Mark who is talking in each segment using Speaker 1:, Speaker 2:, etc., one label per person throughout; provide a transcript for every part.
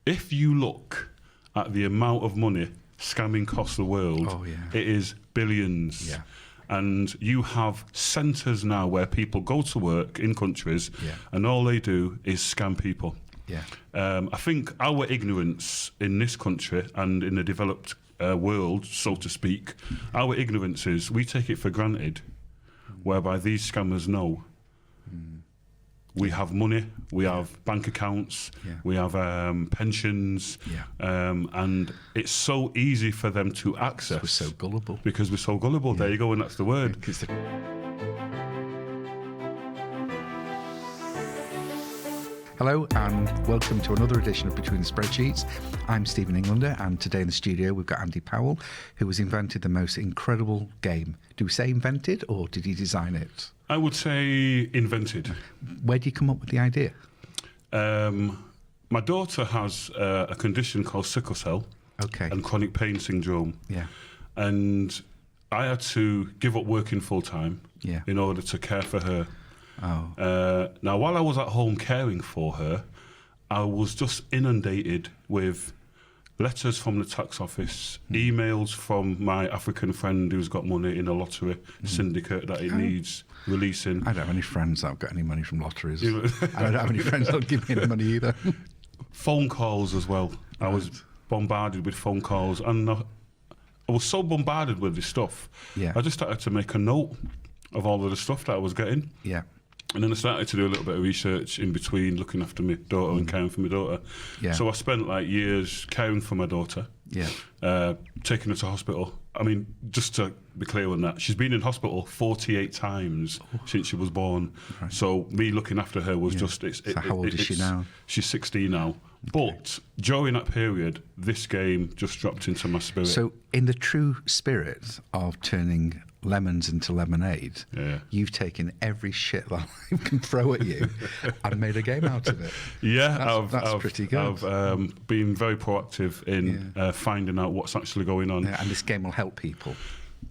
Speaker 1: if you look at the amount of money scamming costs the world, it is billions.
Speaker 2: Yeah.
Speaker 1: And you have centres now where people go to work in countries and all they do is scam people.
Speaker 2: Yeah.
Speaker 1: I think our ignorance in this country and in the developed world, so to speak, our ignorance is we take it for granted, whereby these scammers know we have money, we have bank accounts, we have pensions, and it's so easy for them to access.
Speaker 2: We're so gullible.
Speaker 1: Because we're so gullible. There you go, and that's the word.
Speaker 2: Hello and welcome to another edition of Between the Spreadsheets. I'm Stephen Englander, and today in the studio we've got Andy Powell, who has invented the most incredible game. Do we say invented or did he design it?
Speaker 1: I would say invented.
Speaker 2: Where do you come up with the idea?
Speaker 1: My daughter has a condition called sickle cell and chronic pain syndrome.
Speaker 2: Yeah.
Speaker 1: And I had to give up working full time in order to care for her. Now, while I was at home caring for her, I was just inundated with letters from the tax office, emails from my African friend who's got money in a lottery syndicate that he needs releasing.
Speaker 2: I don't have any friends that have got any money from lotteries. I don't have any friends that will give me any money either.
Speaker 1: Phone calls as well. I was bombarded with phone calls, and I was so bombarded with this stuff. I just started to make a note of all of the stuff that I was getting.
Speaker 2: Yeah.
Speaker 1: And then I started to do a little bit of research in between, looking after my daughter and caring for my daughter. So I spent like years caring for my daughter, taking her to hospital. I mean, just to be clear on that, she's been in hospital 48 times since she was born. Right. So me looking after her was just...
Speaker 2: So how old is she now?
Speaker 1: She's 16 now. But during that period, this game just dropped into my spirit.
Speaker 2: So in the true spirit of turning lemons into lemonade, you've taken every shit that I can throw at you and made a game out of it.
Speaker 1: That's
Speaker 2: pretty good.
Speaker 1: I've been very proactive in finding out what's actually going on.
Speaker 2: And this game will help people.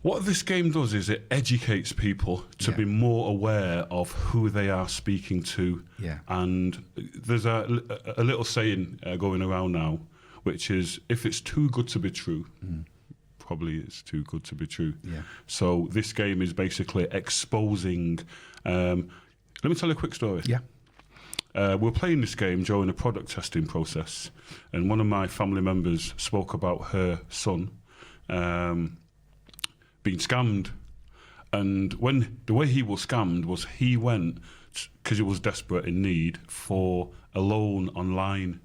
Speaker 1: What this game does is it educates people to be more aware of who they are speaking to. And there's a little saying going around now, which is, if it's too good to be true, probably it's too good to be true. So this game is basically exposing... let me tell you a quick story. We were playing this game during a product testing process, and one of my family members spoke about her son being scammed. And when the way he was scammed was he went, because he was desperate in need, for a loan online.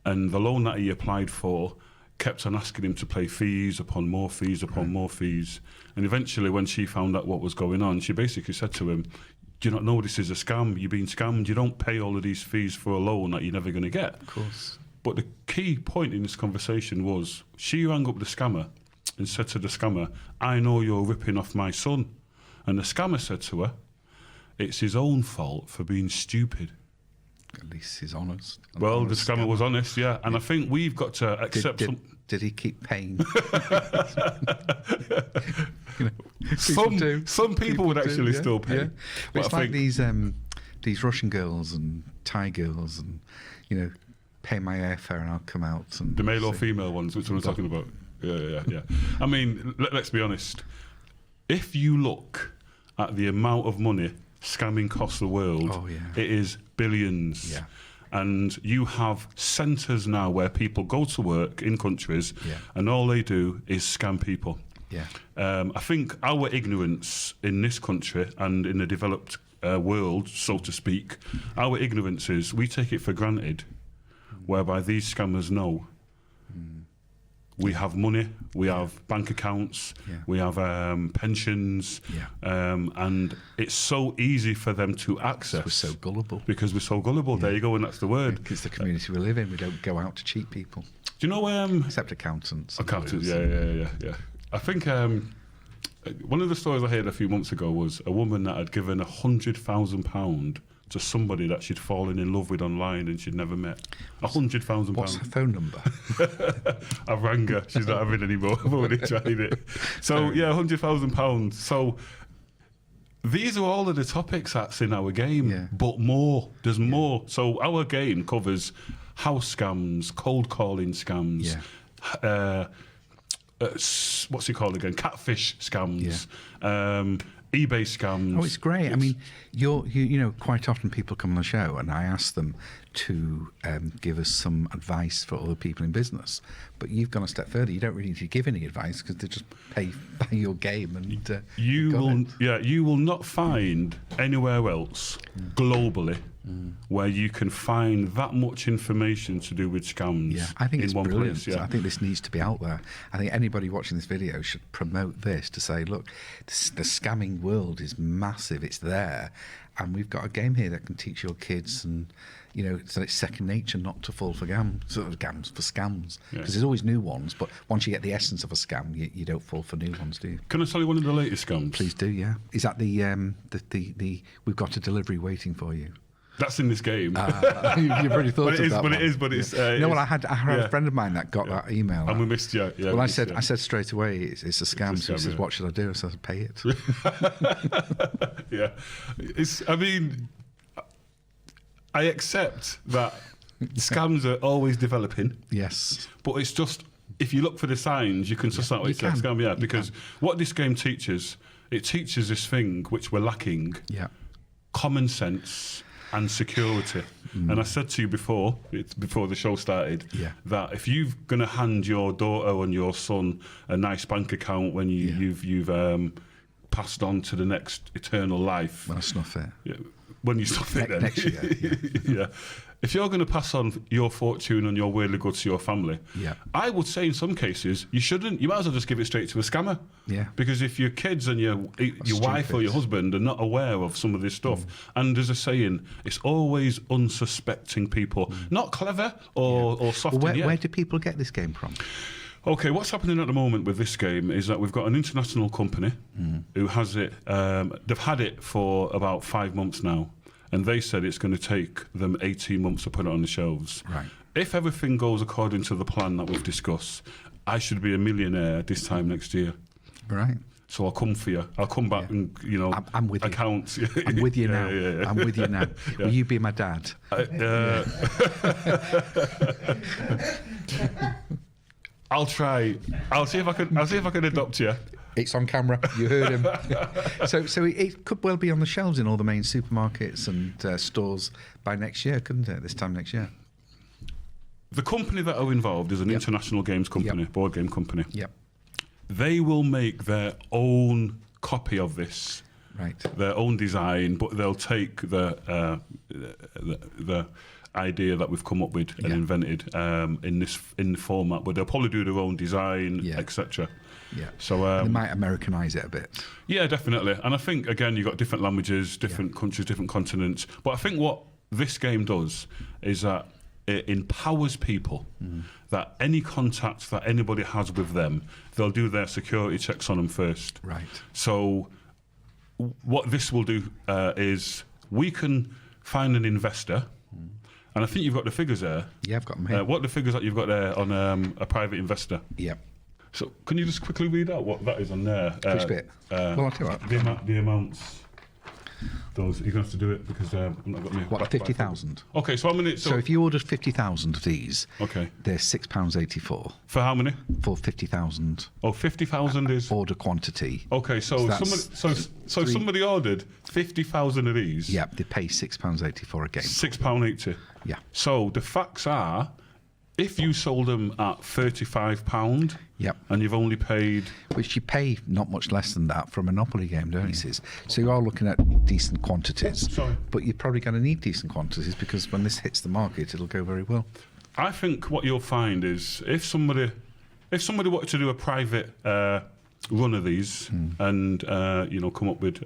Speaker 1: And the loan that he applied for kept on asking him to pay fees upon more fees upon more fees. And eventually, when she found out what was going on, she basically said to him, do you not know this is a scam? You're being scammed. You don't pay all of these fees for a loan that you're never going to get.
Speaker 2: Of course.
Speaker 1: But the key point in this conversation was she rang up the scammer and said to the scammer, I know you're ripping off my son. And the scammer said to her, it's his own fault for being stupid.
Speaker 2: At least he's honest.
Speaker 1: Well, the scammer was honest, and I think we've got to accept
Speaker 2: Did he keep paying?
Speaker 1: Some people would actually still pay.
Speaker 2: But it's like these Russian girls and Thai girls and, pay my airfare and I'll come out. And
Speaker 1: the male or female ones, which one we're talking about. Yeah. I mean, let's be honest. If you look at the amount of money scamming costs the world, it is billions. And you have centres now where people go to work in countries and all they do is scam people. I think our ignorance in this country and in the developed world, so to speak, our ignorance is we take it for granted, whereby these scammers know we have money, we have bank accounts, we have pensions, and it's so easy for them to access.
Speaker 2: We're so gullible.
Speaker 1: Because we're so gullible. There you go, and that's the word.
Speaker 2: Because the community we live in, we don't go out to cheat people.
Speaker 1: Do you know...
Speaker 2: except accountants.
Speaker 1: Accountants, yeah. I think one of the stories I heard a few months ago was a woman that had given £100,000 to somebody that she'd fallen in love with online and she'd never met. £100,000.
Speaker 2: What's her phone number?
Speaker 1: I've rang her. She's not having any more. I've already tried it. So, £100,000. So these are all of the topics that's in our game, but more. There's more. So our game covers house scams, cold calling scams, what's it called again? Catfish scams, eBay scams.
Speaker 2: Oh, it's great. I mean, you know, quite often people come on the show and I ask them to give us some advice for other people in business. But you've gone a step further. You don't really need to give any advice because they just pay your game and
Speaker 1: you will not find anywhere else globally where you can find that much information to do with scams.
Speaker 2: Yeah, I think it's
Speaker 1: one
Speaker 2: brilliant.
Speaker 1: place. Yeah.
Speaker 2: I think this needs to be out there. I think anybody watching this video should promote this to say, look, the scamming world is massive. It's there, and we've got a game here that can teach your kids, and you know, so it's second nature not to fall for scams. Because there's always new ones, but once you get the essence of a scam, you don't fall for new ones, do you?
Speaker 1: Can I tell you one of the latest scams?
Speaker 2: Please do. Yeah. Is that the we've got a delivery waiting for you?
Speaker 1: That's in this game.
Speaker 2: You've already thought of that.
Speaker 1: But it's.
Speaker 2: No, well, I had a friend of mine that got that email.
Speaker 1: And we missed you. Yeah,
Speaker 2: well, I said straight away, it's a scam. So he says, what should I do? I said, pay it.
Speaker 1: Yeah. I mean, I accept that scams are always developing.
Speaker 2: Yes.
Speaker 1: But it's just, if you look for the signs, you can suss out it's a scam. Yeah, because what this game teaches, it teaches this thing which we're lacking.
Speaker 2: Yeah.
Speaker 1: Common sense and security. And I said to you before the show started, that if you're going to hand your daughter and your son a nice bank account when you've passed on to the next eternal life,
Speaker 2: when I snuff it,
Speaker 1: when you snuff it, then
Speaker 2: next year,
Speaker 1: if you're going to pass on your fortune and your worldly goods to your family, I would say in some cases you shouldn't. You might as well just give it straight to a scammer.
Speaker 2: Yeah.
Speaker 1: Because if your kids and your wife or your husband are not aware of some of this stuff, and there's a saying, it's always unsuspecting people, not clever or soft.
Speaker 2: Well, where do people get this game from?
Speaker 1: Okay, what's happening at the moment with this game is that we've got an international company who has it. They've had it for about 5 months now. And they said it's going to take them 18 months to put it on the shelves.
Speaker 2: Right.
Speaker 1: If everything goes according to the plan that we've discussed, I should be a millionaire this time next year.
Speaker 2: Right.
Speaker 1: So I'll come for you. I'll come back and,
Speaker 2: I'm with
Speaker 1: accounts.
Speaker 2: You. I'm with you now. I'm with you now. Will you be my dad?
Speaker 1: I'll try. I'll see if I can adopt you.
Speaker 2: It's on camera. You heard him. So it could well be on the shelves in all the main supermarkets and stores by next year, couldn't it? This time next year.
Speaker 1: The company that are involved is an international games company, board game company.
Speaker 2: Yep.
Speaker 1: They will make their own copy of this,
Speaker 2: right?
Speaker 1: Their own design, but they'll take the idea that we've come up with and invented in the format, but they'll probably do their own design, etc.
Speaker 2: Yeah.
Speaker 1: So
Speaker 2: they might Americanise it a bit.
Speaker 1: Yeah, definitely. And I think again, you've got different languages, different countries, different continents. But I think what this game does is that it empowers people. That any contact that anybody has with them, they'll do their security checks on them first.
Speaker 2: Right.
Speaker 1: So what this will do is we can find an investor. And I think you've got the figures there.
Speaker 2: Yeah, I've got them here.
Speaker 1: What are the figures that you've got there on a private investor?
Speaker 2: Yeah.
Speaker 1: So can you just quickly read out what that is on there?
Speaker 2: Which bit? Well, I'll tell you what.
Speaker 1: The amounts. Those you're going to have to do it because I've not got me.
Speaker 2: What, 50,000?
Speaker 1: Okay, so how many?
Speaker 2: So if you ordered 50,000 of these, they're
Speaker 1: £6.84. For how many?
Speaker 2: For 50,000.
Speaker 1: Oh, 50,000 is
Speaker 2: order quantity.
Speaker 1: Okay, so somebody ordered 50,000 of these.
Speaker 2: Yeah, they pay £6.84 a game.
Speaker 1: £6.80.
Speaker 2: Yeah.
Speaker 1: So the facts are, if you sold them at £35, and you've only paid...
Speaker 2: Which you pay not much less than that for a Monopoly game, don't you? So you are looking at decent quantities.
Speaker 1: Sorry.
Speaker 2: But you're probably going to need decent quantities because when this hits the market, it'll go very well.
Speaker 1: I think what you'll find is if somebody wanted to do a private run of these and come up with...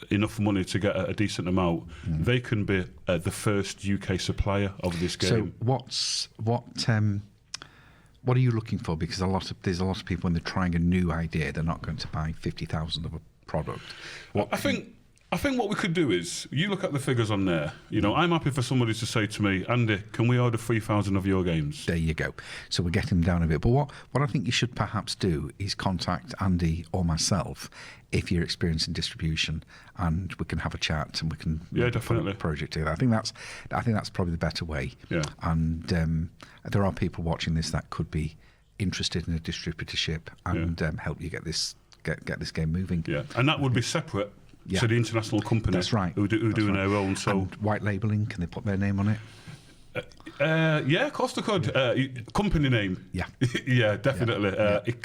Speaker 1: enough money to get a decent amount, they can be the first UK supplier of this game.
Speaker 2: So what are you looking for? Because there's a lot of people when they're trying a new idea, they're not going to buy 50,000 of a product.
Speaker 1: I think I think what we could do is, you look at the figures on there. You know, I'm happy for somebody to say to me, Andy, can we order 3,000 of your games?
Speaker 2: There you go. So we're getting down a bit. But what I think you should perhaps do is contact Andy or myself if you're experiencing distribution, and we can have a chat and we can
Speaker 1: definitely
Speaker 2: put a project together. I think that's probably the better way.
Speaker 1: Yeah.
Speaker 2: And there are people watching this that could be interested in a distributorship and help you get this game moving.
Speaker 1: Yeah, and that would be separate to the international company.
Speaker 2: That's right.
Speaker 1: Who doing their own. So
Speaker 2: and white labelling, can they put their name on it?
Speaker 1: Yeah, of course they could. Company name.
Speaker 2: Yeah.
Speaker 1: Yeah, definitely.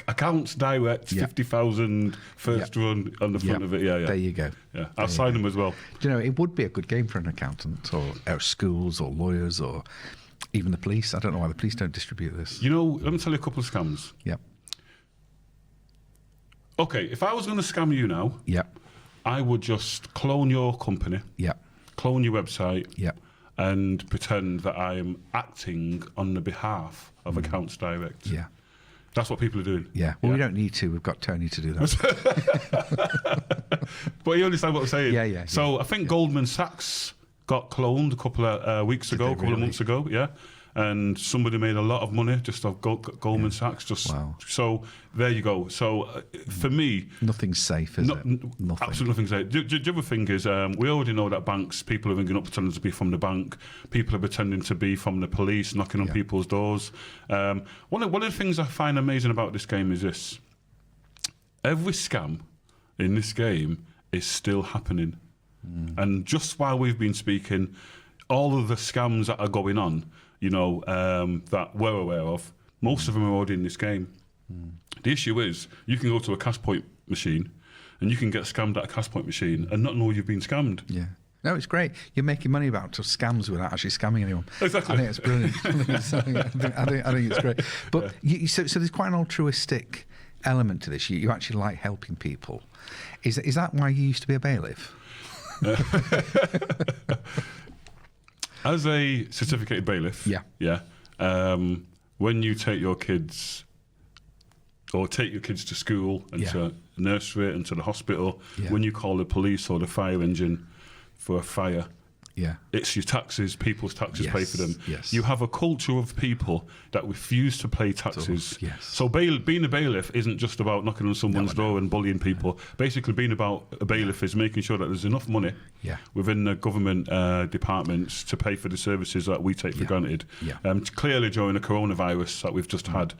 Speaker 1: Accounts direct, 50,000 first run on the front of it. Yeah, yeah.
Speaker 2: There you go.
Speaker 1: Yeah, I'll sign them as well.
Speaker 2: Do you know, it would be a good game for an accountant or schools or lawyers or even the police. I don't know why the police don't distribute this.
Speaker 1: You know, let me tell you a couple of scams.
Speaker 2: Yep.
Speaker 1: Okay, if I was going to scam you now, I would just clone your company, clone your website, and pretend that I am acting on the behalf of Accounts Direct.
Speaker 2: Yeah.
Speaker 1: That's what people are doing.
Speaker 2: Yeah. Well, we don't need to. We've got Tony to do that.
Speaker 1: But you understand what I'm saying?
Speaker 2: Yeah.
Speaker 1: So I think Goldman Sachs got cloned a couple of weeks ago, a couple of months ago, and somebody made a lot of money just off Goldman Sachs.
Speaker 2: Wow.
Speaker 1: So there you go. So for me,
Speaker 2: nothing's safe, is it? Nothing.
Speaker 1: Absolutely nothing's safe. The other thing is, we already know that banks, people are ringing up pretending to be from the bank. People are pretending to be from the police, knocking on people's doors. One of the things I find amazing about this game is this: every scam in this game is still happening. And just while we've been speaking, all of the scams that are going on, you know, that we're aware of, most of them are already in this game. The issue is, you can go to a cash point machine and you can get scammed at a cash point machine and not know you've been scammed.
Speaker 2: Yeah. No, it's great. You're making money about scams without actually scamming anyone.
Speaker 1: Exactly.
Speaker 2: I think it's brilliant. I think it's great. But so there's quite an altruistic element to this. You actually like helping people. Is that why you used to be a bailiff?
Speaker 1: As a certificated bailiff, when you take your kids to school and to nursery and to the hospital, when you call the police or the fire engine for a fire, it's your taxes, people's taxes pay for them.
Speaker 2: Yes.
Speaker 1: You have a culture of people that refuse to pay taxes. So being a bailiff isn't just about knocking on someone's door and bullying people. Basically, being about a bailiff is making sure that there's enough money within the government departments to pay for the services that we take for granted. Clearly, during the coronavirus that we've just had,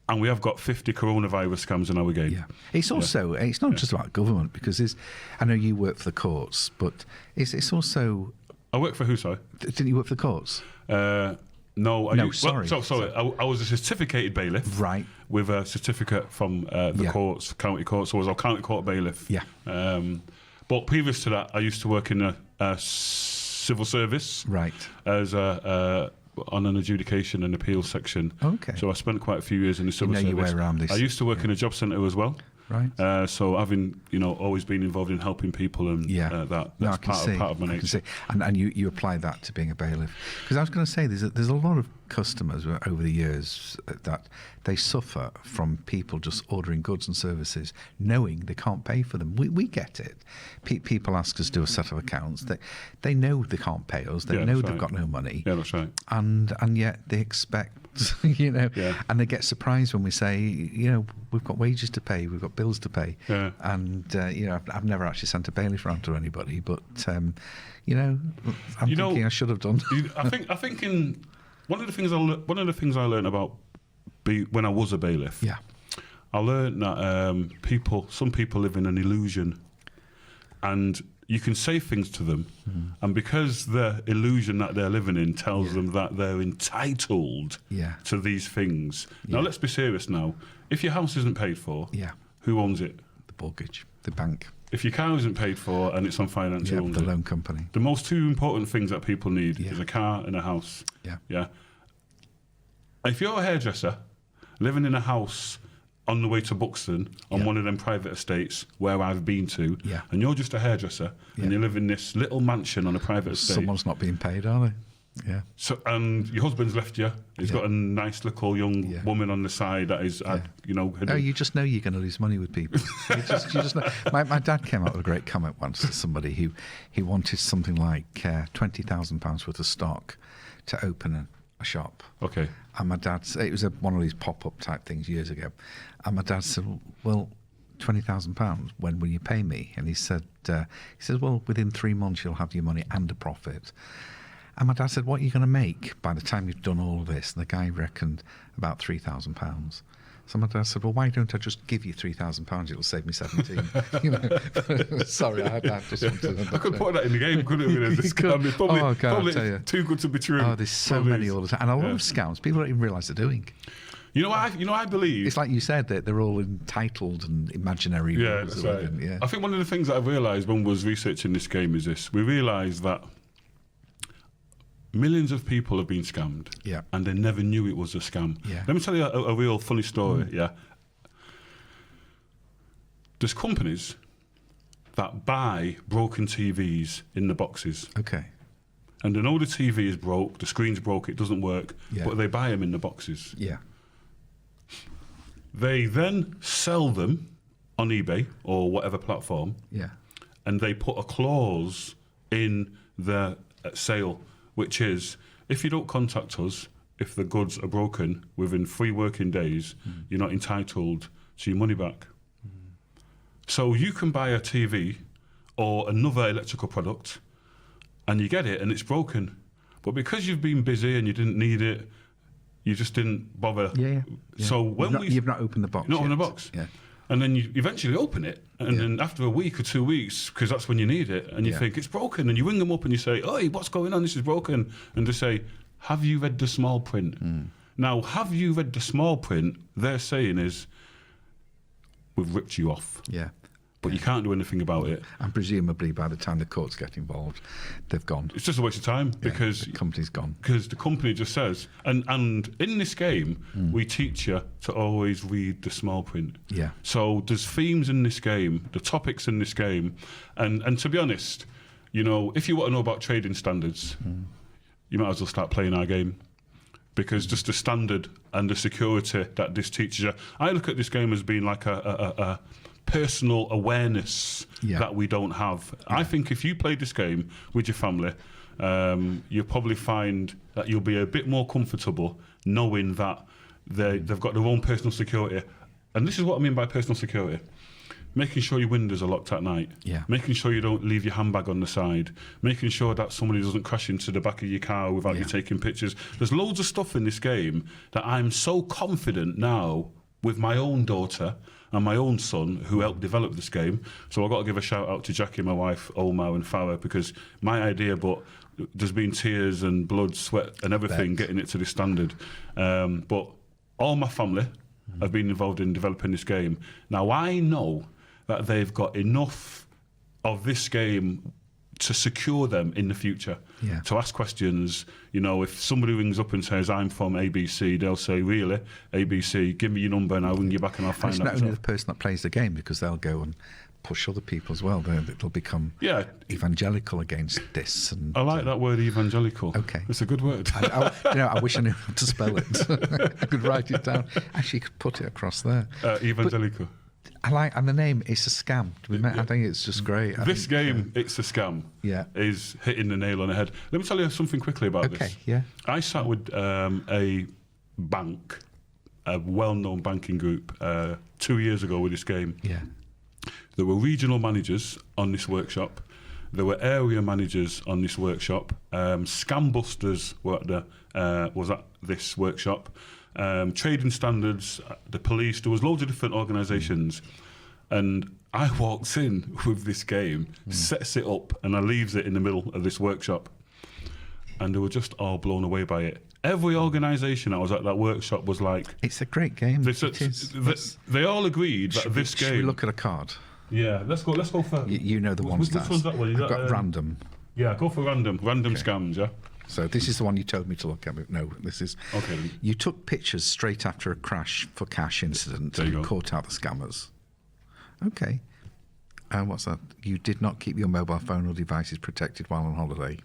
Speaker 1: and we have got 50 coronavirus scams in our game.
Speaker 2: Yeah. It's also, it's not just about government, because I know you work for the courts, but it's also...
Speaker 1: I work for who, sorry?
Speaker 2: Didn't you work for the courts?
Speaker 1: No,
Speaker 2: sorry.
Speaker 1: Sorry. I was a certificated bailiff.
Speaker 2: Right.
Speaker 1: With a certificate from the courts, county courts, so I was a county court bailiff.
Speaker 2: Yeah.
Speaker 1: But previous to that, I used to work in a civil service.
Speaker 2: Right.
Speaker 1: As on an adjudication and appeals section.
Speaker 2: Okay.
Speaker 1: So I spent quite a few years in the civil service.
Speaker 2: You know your way around this.
Speaker 1: I used to work in a job centre as well.
Speaker 2: Right.
Speaker 1: So having always been involved in helping people and that's part of my nature.
Speaker 2: And you apply that to being a bailiff, because I was going to say there's a lot of customers over the years that they suffer from people just ordering goods and services knowing they can't pay for them. We get it. People ask us to do a set of accounts. They know they can't pay us. They know they've got no money.
Speaker 1: Yeah, that's right.
Speaker 2: And yet they expect, and they get surprised when we say, we've got wages to pay, we've got bills to pay. Yeah. And, I've never actually sent a bailiff round to anybody, but, I'm thinking I should have done.
Speaker 1: I think in one of the things I learned about when I was a bailiff, I learned that some people live in an illusion, and you can say things to them, and because the illusion that they're living in tells them that they're entitled to these things. Now, let's be serious now. If your house isn't paid for, who owns it?
Speaker 2: The mortgage, the bank.
Speaker 1: If your car isn't paid for and it's on finance, who owns
Speaker 2: the loan company.
Speaker 1: The most two important things that people need is a car and a house. Yeah. If you're a hairdresser living in a house on the way to Buxton on one of them private estates where I've been to, and you're just a hairdresser and you live in this little mansion on a private estate.
Speaker 2: Someone's not being paid, are they? Yeah.
Speaker 1: So, and your husband's left you. He's got a nice little young woman on the side that is,
Speaker 2: Oh, you just know you're going to lose money with people. you just know. My dad came up with a great comment once to somebody who he wanted something like £20,000 worth of stock to open a shop.
Speaker 1: Okay.
Speaker 2: And my dad, it was one of these pop-up type things years ago. And my dad said, well, £20,000, when will you pay me? And he said, well, within 3 months you'll have your money and a profit. And my dad said, what are you going to make by the time you've done all of this? And the guy reckoned about £3,000. So my dad said, well, why don't I just give you £3,000? It'll save me 17. Sorry, I just wanted to...
Speaker 1: I could put that in the game, couldn't it? It's probably too good to be true.
Speaker 2: Oh, there's so many all the time. And a lot of scams, people don't even realise they're doing.
Speaker 1: You know, I believe...
Speaker 2: It's like you said, that they're all entitled and imaginary.
Speaker 1: Yeah, that's right. I think one of the things that I've realised when I was researching this game is this. We realised that millions of people have been scammed, and they never knew it was a scam.
Speaker 2: Yeah.
Speaker 1: Let me tell you a real funny story. Yeah, there's companies that buy broken TVs in the boxes.
Speaker 2: Okay.
Speaker 1: And they know the TV is broke, the screen's broke, it doesn't work, but they buy them in the boxes.
Speaker 2: Yeah.
Speaker 1: They then sell them on eBay or whatever platform.
Speaker 2: Yeah.
Speaker 1: And they put a clause in the sale, which is, if you don't contact us, if the goods are broken within 3 working days, you're not entitled to your money back. So you can buy a TV or another electrical product and you get it and it's broken. But because you've been busy and you didn't need it, you just didn't bother.
Speaker 2: Yeah.
Speaker 1: So when
Speaker 2: you've not opened the box.
Speaker 1: Not opened the box.
Speaker 2: Yeah.
Speaker 1: And then you eventually open it, and then after a week or 2 weeks, because that's when you need it, and you think it's broken, and you ring them up and you say, "Oi, what's going on? This is broken." And they say, "Have you read the small print?" Now, have you read the small print? They're saying is, we've ripped you off.
Speaker 2: Yeah.
Speaker 1: But you can't do anything about it.
Speaker 2: And presumably by the time the courts get involved, they've gone.
Speaker 1: It's just a waste of time because
Speaker 2: the company's gone.
Speaker 1: Because the company just says, and in this game, we teach you to always read the small print.
Speaker 2: Yeah.
Speaker 1: So there's themes in this game, the topics in this game, and to be honest, you know, if you want to know about trading standards, you might as well start playing our game. Because just the standard and the security that this teaches you, I look at this game as being like a personal awareness that we don't have. I think if you play this game with your family, you'll probably find that you'll be a bit more comfortable knowing that they've got their own personal security. And this is what I mean by personal security. Making sure your windows are locked at night.
Speaker 2: Yeah.
Speaker 1: Making sure you don't leave your handbag on the side. Making sure that somebody doesn't crash into the back of your car without you taking pictures. There's loads of stuff in this game that I'm so confident now with my own daughter and my own son who helped develop this game. So I've got to give a shout out to Jackie, my wife, Omar and Farah, because my idea, but there's been tears and blood, sweat and everything getting it to this standard. But all my family have been involved in developing this game. Now I know that they've got enough of this game to secure them in the future, to ask questions. You know, if somebody rings up and says, "I'm from ABC," they'll say, "Really? ABC, give me your number and I'll ring you back and I'll find out."
Speaker 2: It's not only the person that plays the game, because they'll go and push other people as well. They'll become evangelical against this. And
Speaker 1: I like that word, evangelical.
Speaker 2: Okay.
Speaker 1: It's a good word.
Speaker 2: I wish I knew how to spell it. I could write it down. Actually, you could put it across there.
Speaker 1: Evangelical.
Speaker 2: And the name, it's a scam. I think it's just great.
Speaker 1: This game, it's a scam.
Speaker 2: Yeah.
Speaker 1: Is hitting the nail on the head. Let me tell you something quickly about this.
Speaker 2: Okay, yeah.
Speaker 1: I sat with a bank, a well-known banking group, 2 years ago with this game.
Speaker 2: Yeah.
Speaker 1: There were regional managers on this workshop. There were area managers on this workshop. Scam busters was at this workshop. Trading standards, the police, there was loads of different organisations. And I walked in with this game, sets it up, and I leaves it in the middle of this workshop. And they were just all blown away by it. Every organisation that was at that workshop was like...
Speaker 2: It's a great game.
Speaker 1: They all agreed that this game...
Speaker 2: Should we look at a card?
Speaker 1: Yeah, let's go for...
Speaker 2: You know the ones
Speaker 1: which one's that one?
Speaker 2: I've got random.
Speaker 1: Yeah, go for random scams, yeah?
Speaker 2: So this is the one you told me to look at. No, this is...
Speaker 1: Okay.
Speaker 2: You took pictures straight after a crash for cash incident and caught out the scammers. Okay. And what's that? You did not keep your mobile phone or devices protected while on holiday.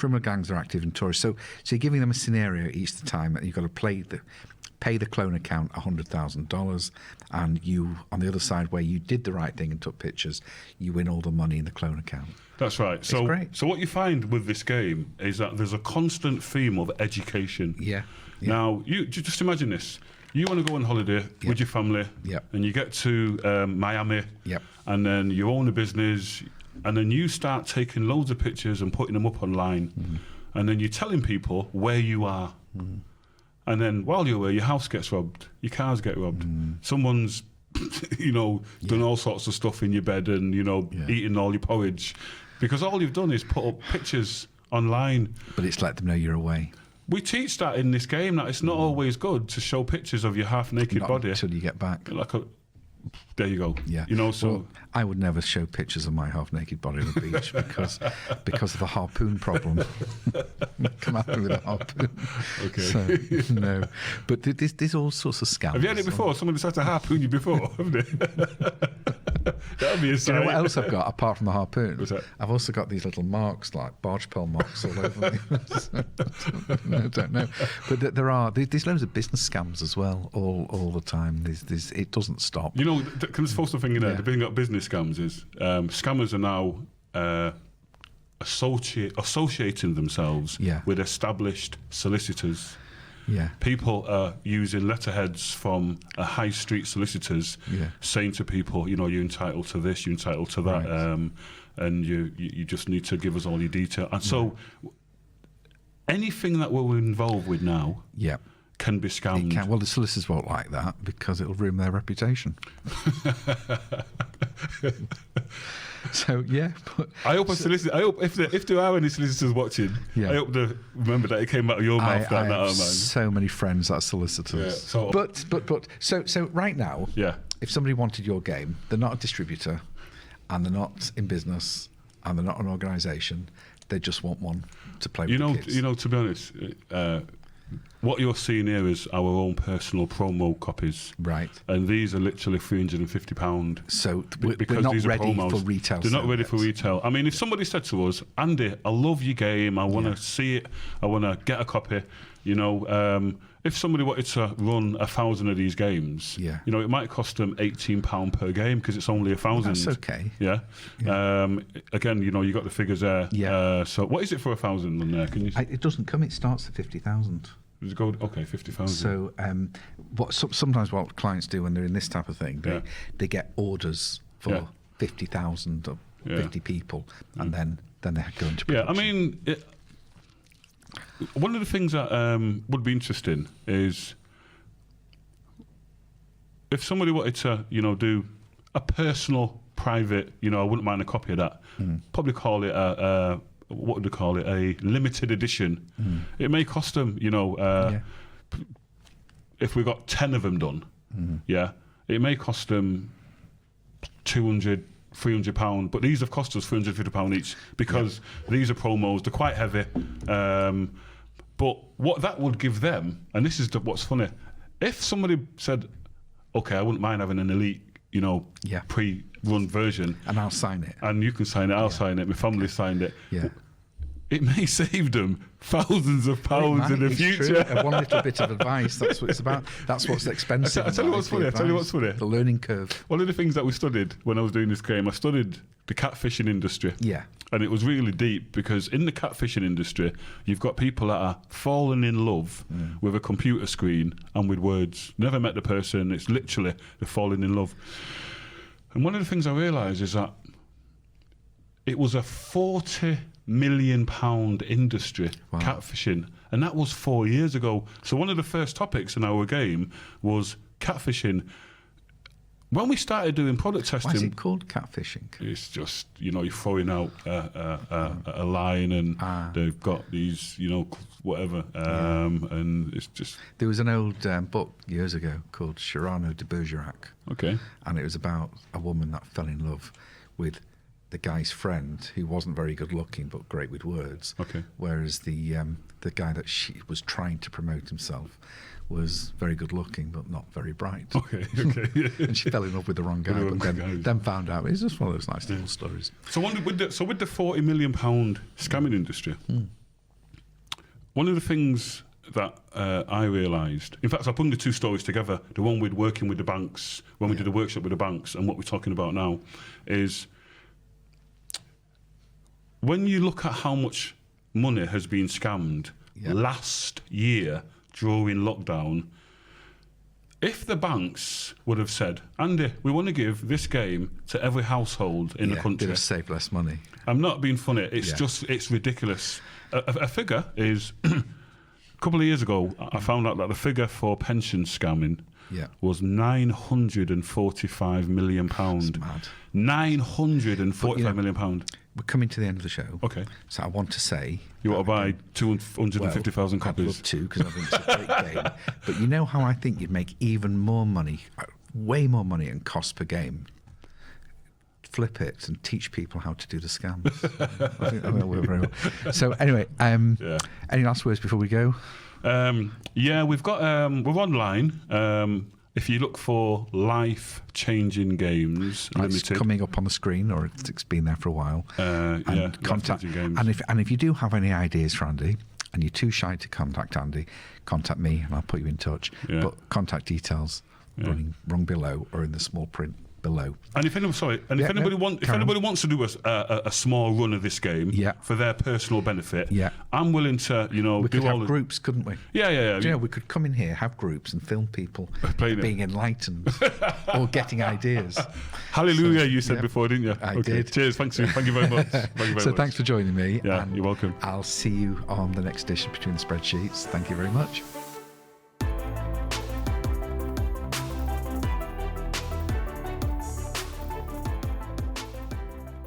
Speaker 2: criminal gangs are active in tourists. So you're giving them a scenario each time that you've got to pay the clone account $100,000, and you, on the other side where you did the right thing and took pictures, you win all the money in the clone account.
Speaker 1: That's right. So,
Speaker 2: great.
Speaker 1: So what you find with this game is that there's a constant theme of education.
Speaker 2: Yeah.
Speaker 1: Now, you just imagine this. You want to go on holiday with your family, and you get to Miami, and then you own a business, and then you start taking loads of pictures and putting them up online, and then you're telling people where you are. And then while you're away, your house gets robbed, your cars get robbed, someone's, done all sorts of stuff in your bed and, eating all your porridge. Because all you've done is put up pictures online.
Speaker 2: But it's let them know you're away.
Speaker 1: We teach that in this game, that it's not always good to show pictures of your half-naked body.
Speaker 2: Until you get back.
Speaker 1: There you go.
Speaker 2: Yeah. Well, I would never show pictures of my half-naked body on the beach because of the harpoon problem. Come at me with a harpoon.
Speaker 1: Okay.
Speaker 2: So, no. But there's all sorts of scams.
Speaker 1: Have you had it before? Someone decided to harpoon you before, haven't they? That would be a sign.
Speaker 2: Do you know what else I've got apart from the harpoon?
Speaker 1: What's that?
Speaker 2: I've also got these little marks, like barge pole marks all over me. I don't know. But there's loads of business scams as well, all the time. It doesn't stop.
Speaker 1: Can I throw something in there? The thing about business scams is scammers are now associating themselves with established solicitors.
Speaker 2: Yeah.
Speaker 1: People are using letterheads from high street solicitors saying to people, you're entitled to this, you're entitled to that, right. And you just need to give us all your detail. And so anything that we're involved with now can be scammed.
Speaker 2: It can. Well, the solicitors won't like that because it'll ruin their reputation. So but
Speaker 1: I hope if there are any solicitors watching, I hope they remember that it came out of your mouth.
Speaker 2: I have so many friends that are solicitors.
Speaker 1: Yeah,
Speaker 2: so right now, if somebody wanted your game, they're not a distributor, and they're not in business, and they're not an organisation. They just want one to play with the kids.
Speaker 1: To be honest, what you're seeing here is our own personal promo copies.
Speaker 2: Right.
Speaker 1: And these are literally £350.
Speaker 2: So we're not ready for retail.
Speaker 1: They're not ready for retail. I mean, if somebody said to us, Andy, I love your game, I want to see it, I want to get a copy, if somebody wanted to run 1,000 of these games, it might cost them £18 per game because it's only 1,000.
Speaker 2: That's okay.
Speaker 1: Yeah. Again, you got the figures there.
Speaker 2: Yeah.
Speaker 1: So what is it for 1,000 on there? Can you?
Speaker 2: It doesn't come. It starts at 50,000.
Speaker 1: Does it go? Okay, 50,000.
Speaker 2: So sometimes what clients do when they're in this type of thing, they get orders for 50,000 or 50 people, and then they go into production.
Speaker 1: I mean. One of the things that would be interesting is if somebody wanted to, do a personal, private, I wouldn't mind a copy of that. Probably call it what would they call it? A limited edition. It may cost them, if we got 10 of them done, it may cost them £200-300, but these have cost us £350 each because these are promos. They're quite heavy. But what that would give them, and this is what's funny, if somebody said, okay, I wouldn't mind having an elite, pre-run version.
Speaker 2: And I'll sign it.
Speaker 1: And you can sign it, I'll sign it, my family signed it. Yeah. It may save them thousands of pounds in the future.
Speaker 2: True. One little bit of advice, that's what it's about. That's what's expensive.
Speaker 1: I tell you what's funny.
Speaker 2: The learning curve.
Speaker 1: One of the things that we studied when I was doing this game, I studied the catfishing industry.
Speaker 2: Yeah.
Speaker 1: And it was really deep because in the catfishing industry, you've got people that are falling in love with a computer screen and with words. Never met the person. It's literally they're falling in love. And one of the things I realised is that it was a £40 million industry, catfishing, and that was 4 years ago. So one of the first topics in our game was catfishing. When we started doing product testing,
Speaker 2: why is it called catfishing?
Speaker 1: It's just you're throwing out a line and they've got these whatever, and it's just.
Speaker 2: There was an old book years ago called Cyrano de Bergerac.
Speaker 1: Okay,
Speaker 2: and it was about a woman that fell in love with the guy's friend who wasn't very good looking but great with words.
Speaker 1: Okay.
Speaker 2: Whereas the guy that she was trying to promote himself was very good looking but not very bright.
Speaker 1: Okay.
Speaker 2: And she fell in love with the wrong guy, then found out it's just one of those nice little stories.
Speaker 1: So with the £40 million scamming industry, one of the things that I realised, in fact, I put the two stories together, the one with working with the banks, when we did a workshop with the banks, and what we're talking about now, is when you look at how much money has been scammed last year during lockdown, if the banks would have said, Andy, we want to give this game to every household in the country.
Speaker 2: They'd have saved less money.
Speaker 1: I'm not being funny. It's just, it's ridiculous. A figure is, a couple of years ago, I found out that the figure for pension scamming was £945 million.
Speaker 2: That's mad.
Speaker 1: £945 million.
Speaker 2: We're coming to the end of the show.
Speaker 1: Okay.
Speaker 2: So I want to say...
Speaker 1: You want to buy 250,000 copies?
Speaker 2: I'd love to, because I think it's a great game. But you know how I think you'd make even more money, way more money and cost per game? Flip it and teach people how to do the scams. I think that will work very well. So anyway, any last words before we go?
Speaker 1: We've got... we're online. If you look for Life-Changing Games Limited,
Speaker 2: it's coming up on the screen, or it's been there for a while.
Speaker 1: Life-Changing Games.
Speaker 2: And if you do have any ideas for Andy, and you're too shy to contact Andy, contact me and I'll put you in touch.
Speaker 1: Yeah.
Speaker 2: But contact details running wrong below or in the small print below.
Speaker 1: And if anybody wants to do a small run of this game for their personal benefit, I'm willing to,
Speaker 2: we could have groups, couldn't we?
Speaker 1: Yeah.
Speaker 2: Do you know, we could come in here, have groups, and film people being enlightened or getting ideas.
Speaker 1: Hallelujah, you said before, didn't you?
Speaker 2: I did.
Speaker 1: Cheers. Thank you very much.
Speaker 2: Thanks for joining me.
Speaker 1: Yeah, you're welcome.
Speaker 2: I'll see you on the next edition Between the Spreadsheets. Thank you very much.